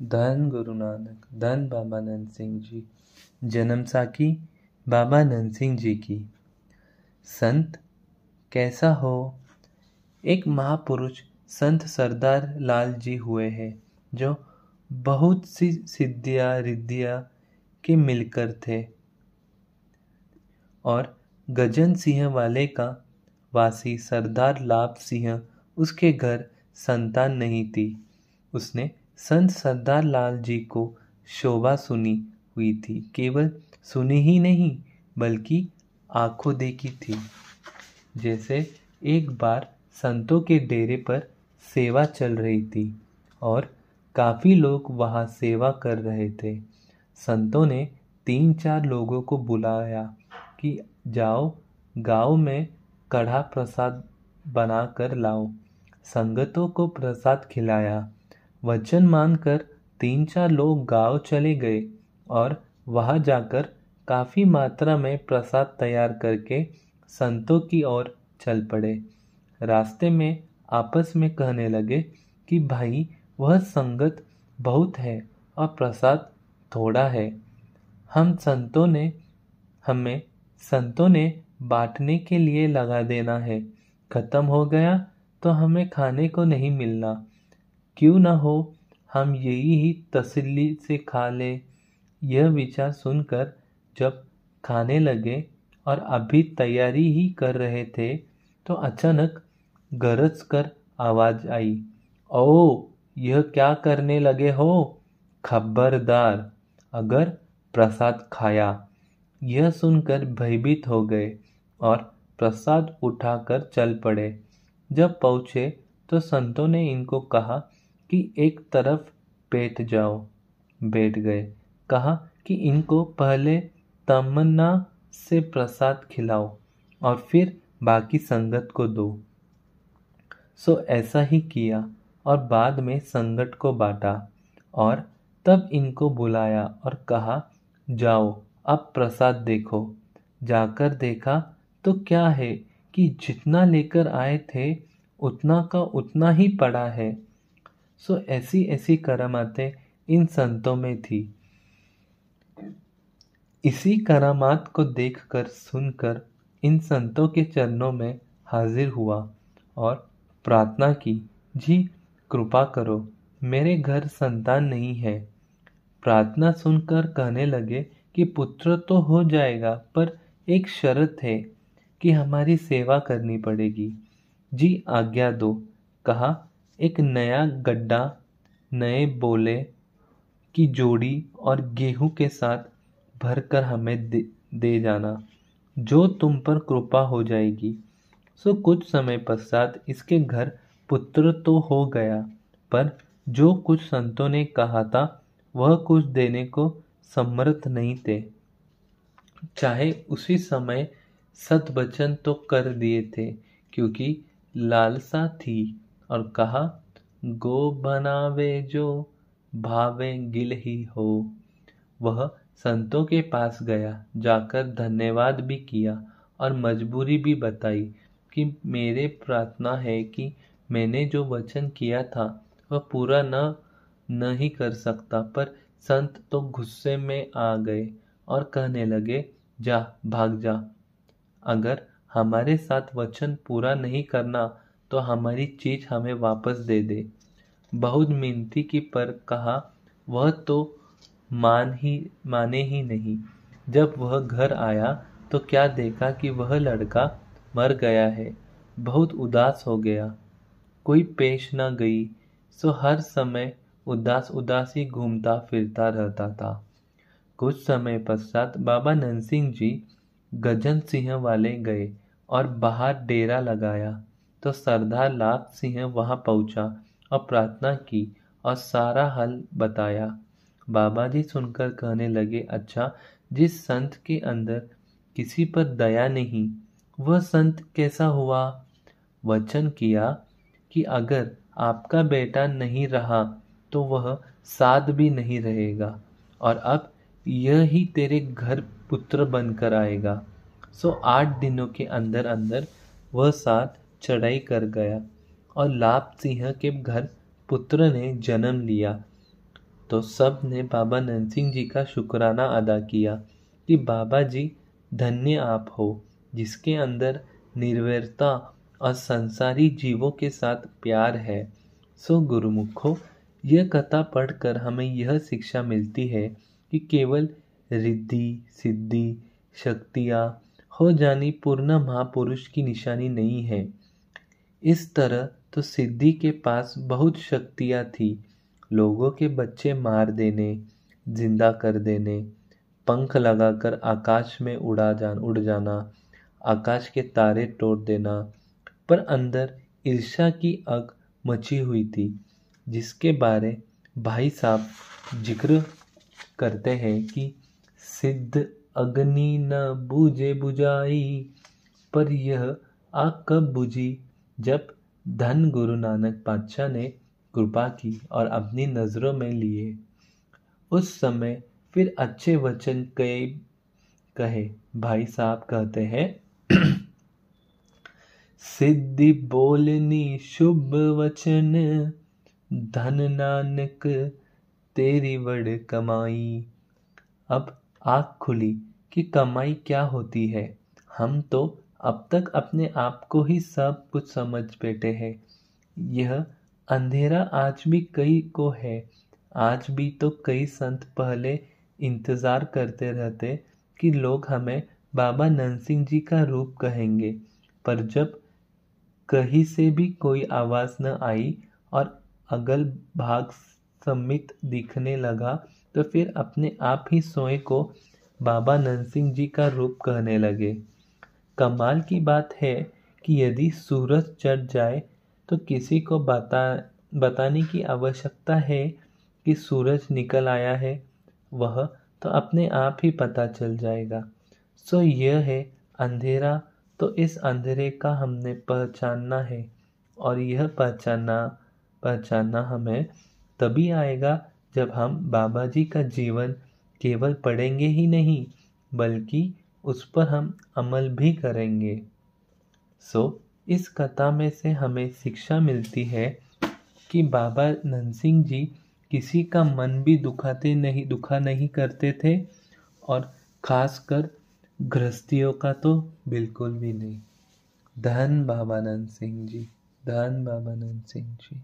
धन गुरु नानक, धन बाबा नंद सिंह जी। जन्म साखी बाबा नंद सिंह जी की। संत कैसा हो? एक महापुरुष संत सरदार लाल जी हुए हैं, जो बहुत सी सिद्धियां रिद्धियां के मिलकर थे। और गजन सिंह वाले का वासी सरदार लाभ सिंह, उसके घर संतान नहीं थी। उसने संत सरदार लाल जी को शोभा सुनी हुई थी। केवल सुनी ही नहीं, बल्कि आंखों देखी थी। जैसे एक बार संतों के डेरे पर सेवा चल रही थी और काफी लोग वहां सेवा कर रहे थे। संतों ने 3-4 लोगों को बुलाया कि जाओ गांव में कढ़ा प्रसाद बना कर लाओ। संगतों को प्रसाद खिलाया। वचन मानकर 3-4 लोग गांव चले गए और वहां जाकर काफी मात्रा में प्रसाद तैयार करके संतों की ओर चल पड़े। रास्ते में आपस में कहने लगे कि भाई, वह संगत बहुत है और प्रसाद थोड़ा है। हमें संतों ने बांटने के लिए लगा देना है। खत्म हो गया तो हमें खाने को नहीं मिलना। क्यों न हो हम यही ही तसल्ली से खा ले। यह विचार सुनकर जब खाने लगे और अभी तैयारी ही कर रहे थे, तो अचानक गरज कर आवाज आई, ओ, यह क्या करने लगे हो? खबरदार, अगर प्रसाद खाया। यह सुनकर भयभीत हो गए और प्रसाद उठाकर चल पड़े। जब पहुंचे तो संतों ने इनको कहा कि एक तरफ बैठ जाओ। बैठ गए। कहा कि इनको पहले तमन्ना से प्रसाद खिलाओ और फिर बाकी संगत को दो। सो ऐसा ही किया और बाद में संगत को बांटा और तब इनको बुलाया और कहा, जाओ अब प्रसाद देखो। जाकर देखा तो क्या है कि जितना लेकर आए थे उतना का उतना ही पड़ा है। सो ऐसी ऐसी करामातें इन संतों में थी। इसी करामात को देखकर सुनकर इन संतों के चरणों में हाजिर हुआ और प्रार्थना की, जी कृपा करो, मेरे घर संतान नहीं है। प्रार्थना सुनकर कहने लगे कि पुत्र तो हो जाएगा, पर एक शर्त है कि हमारी सेवा करनी पड़ेगी। जी आज्ञा दो। कहा, एक नया गड्ढा, नए बोले की जोड़ी और गेहूं के साथ भरकर हमें दे जाना, जो तुम पर कृपा हो जाएगी। सो कुछ समय पश्चात इसके घर पुत्र तो हो गया, पर जो कुछ संतों ने कहा था वह कुछ देने को समर्थ नहीं थे। चाहे उसी समय सद्वचन तो कर दिए थे, क्योंकि लालसा थी। और कहा, गो बनावे जो भावे गिल ही हो। वह संतों के पास गया, जाकर धन्यवाद भी किया और मजबूरी भी बताई कि मेरे प्रार्थना है कि मैंने जो वचन किया था वह पूरा नहीं कर सकता। पर संत तो गुस्से में आ गए और कहने लगे, जा भाग जा। अगर हमारे साथ वचन पूरा नहीं करना तो हमारी चीज हमें वापस दे दे। बहुत मिन्नती की, पर कहा वह तो माने ही नहीं। जब वह घर आया तो क्या देखा कि वह लड़का मर गया है। बहुत उदास हो गया। कोई पेश न गई। सो हर समय उदास उदास ही घूमता फिरता रहता था। कुछ समय पश्चात बाबा नंद सिंह जी गजन सिंह वाले गए और बाहर डेरा लगाया। तो सरदार लाभ सिंह वहां पहुंचा और प्रार्थना की और सारा हाल बताया। बाबा जी सुनकर कहने लगे, अच्छा, जिस संत के अंदर किसी पर दया नहीं, वह संत कैसा हुआ? वचन किया कि अगर आपका बेटा नहीं रहा तो वह साध भी नहीं रहेगा, और अब यह ही तेरे घर पुत्र बनकर आएगा। सो 8 दिनों के अंदर अंदर वह साथ चढ़ाई कर गया और लाभ सिंह के घर पुत्र ने जन्म लिया। तो सब ने बाबा नरसिंह जी का शुक्राना अदा किया कि बाबा जी धन्य आप हो, जिसके अंदर निर्वैरता और संसारी जीवों के साथ प्यार है। सो गुरुमुखो, यह कथा पढ़कर हमें यह शिक्षा मिलती है कि केवल रिद्धि सिद्धि शक्तियाँ हो जानी पूर्ण महापुरुष की निशानी नहीं है। इस तरह तो सिद्धि के पास बहुत शक्तियाँ थी, लोगों के बच्चे मार देने, जिंदा कर देने, पंख लगाकर आकाश में उड़ जाना, आकाश के तारे तोड़ देना, पर अंदर ईर्ष्या की आग मची हुई थी, जिसके बारे भाई साहब जिक्र करते हैं कि सिद्ध अग्नि न बूझे बुझाई, पर यह आग कब बुझी, जब धन गुरु नानक पातशाह ने कृपा की और अपनी नज़रों में लिए। उस समय फिर अच्छे वचन कहे भाई साहब कहते हैं सिद्धि बोलनी शुभ वचन, धन नानक तेरी बड़ कमाई। अब आँख खुली कि कमाई क्या होती है। हम तो अब तक अपने आप को ही सब कुछ समझ बैठे हैं। यह अंधेरा आज भी कई को है। आज भी तो कई संत पहले इंतज़ार करते रहते कि लोग हमें बाबा नरसिंह जी का रूप कहेंगे, पर जब कहीं से भी कोई आवाज़ न आई और अगल भाग सम्मित दिखने लगा, तो फिर अपने आप ही स्वयं को बाबा नरसिंह जी का रूप कहने लगे। कमाल की बात है कि यदि सूरज चढ़ जाए तो किसी को बताने की आवश्यकता है कि सूरज निकल आया है, वह तो अपने आप ही पता चल जाएगा। सो यह है अंधेरा, तो इस अंधेरे का हमने पहचानना है, और यह पहचानना हमें तभी आएगा जब हम बाबा जी का जीवन केवल पढ़ेंगे ही नहीं, बल्कि उस पर हम अमल भी करेंगे। इस कथा में से हमें शिक्षा मिलती है कि बाबा नरसिंह जी किसी का मन भी दुखा नहीं करते थे, और खासकर गृहस्थियों का तो बिल्कुल भी नहीं। धन बाबा नरसिंह जी, धन बाबा नरसिंह जी।